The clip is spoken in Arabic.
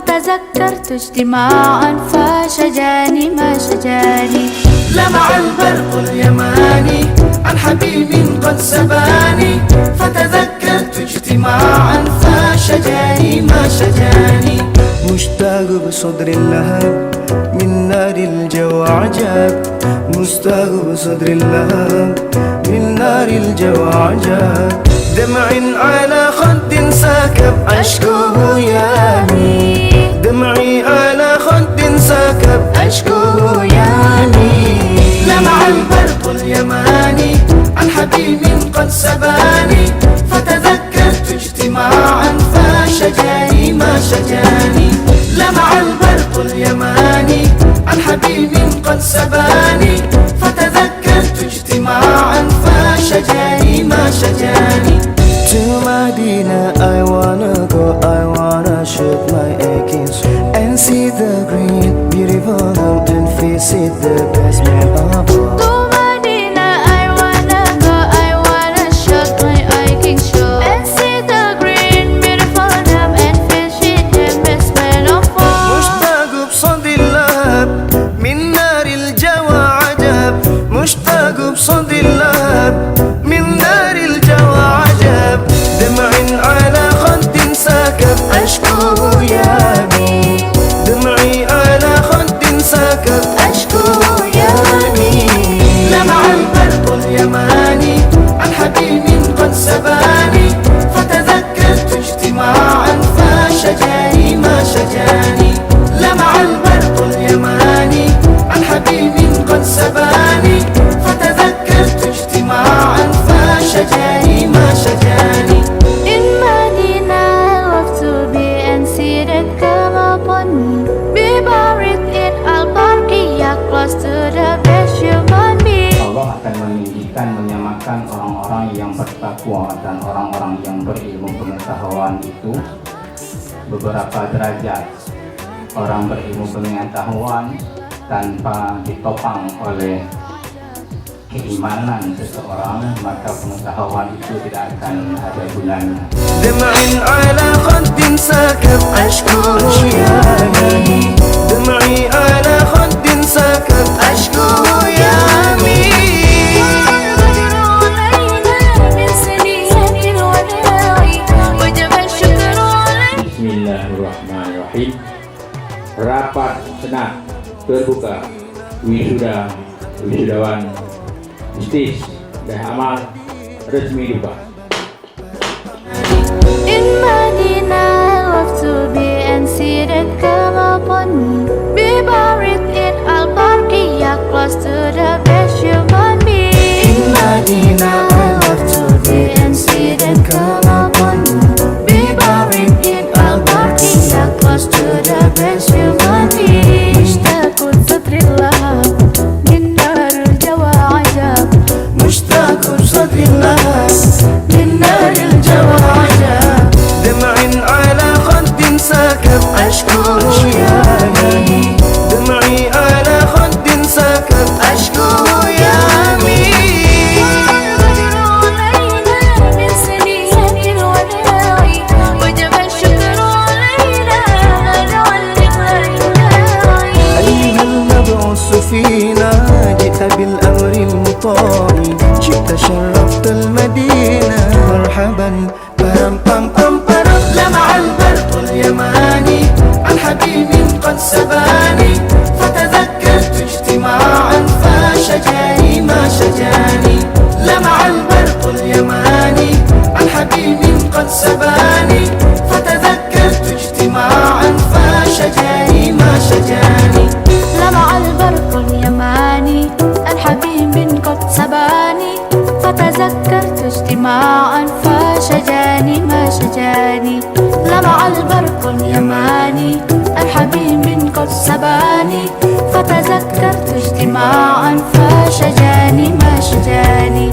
فتذكرت اجتماعا فشجاني ما شجاني. لمع البرق اليماني عن حبيب قد سباني، فتذكرت اجتماعا فشجاني ما شجاني. مشتاق بصدر اللهب من نار الجو عجب، مشتاق بصدر اللهب من نار الجو عجب. دمع على خد ساكب أشكوه يامي، دمعي على خد ساكب أشكوه يامي. لمع البرق اليماني عن حبيب قد سباني، فتذكرت اجتماعا فشجاني ما شجاني. لمع البرق اليماني عن حبيب قد سباني، فتذكرت اجتماعا فشجاني ما شجاني. To Medina I wanna go, I wanna shoot my aching soul and see the green, beautiful mountain, visit the best man of all. To Medina I wanna go, I wanna shoot my aching soul and see the green, beautiful dam and visit the best man of all. مشتاق بصدر اللهب من نار الجوى عجب، مشتاق بصدر اللهب من نار الجوى عجب. دمع على خد ساكب أشكوه يامي، دمعي على خد ساكب أشكوه يامي. لمع البرق اليماني عن حبيب قد سباني، فتذكرت اجتماعا فشجاني ما شجاني. لمع البرق اليماني عن حبيب قد سباني، فتذكرت اجتماعا فشجاني ما شجاني. In Medina I love to be and see that come upon me, be buried in Al-Baqiyah close to the best human being. Allah akan meninggikan, menyamakan orang-orang yang bertakwa dan orang-orang yang berilmu pengetahuan itu beberapa derajat. Orang berilmu pengetahuan tanpa ditopang oleh keimanan seseorang, maka pengetahuan itu tidak akan ada gunanya. دمع على خد ساكب أشكوه يامي، دمعي على خد ساكب أشكوه يامي. Bismillahirrahmanirrahim. Rapat senat terbuka wisudawan Istis dan amal resmi dibuka. In Medina I love to be and see that come upon me, be buried in Al-Baqiyah close to the best human being. In Medina I love to be and see that come upon me, be buried in Al-Baqiyah close to the best human being. مشتاق صدر اللهب من نار الجوى عجب، مشتاق بصدر اللهب من نار الجوى عجب. دمع على خد ساكب أشكوه يامي، دمعي على خد ساكب أشكوه يامي. من سنين الوداع وجب الشكر علينا نعلق الإلهي. أيها المبعوث فينا جئت بالأمر المطاع، جئت شرفت المدينة مرحبا برم بام بام برم. لمع البرق اليماني عن حبيب قد سباني، فتذكرت اجتماعا فشجاني ما شجاني. لمع البرق اليماني عن حبيب قد سباني، فتذكرت اجتماعا فشجاني ما شجاني. لمع البرق اليماني عن حبيب قد سباني، فتذكرت اجتماعا فشجاني ما شجاني. لمع البرق اليماني عن حبيب قد سباني، فتذكرت اجتماعا فشجاني ما شجاني.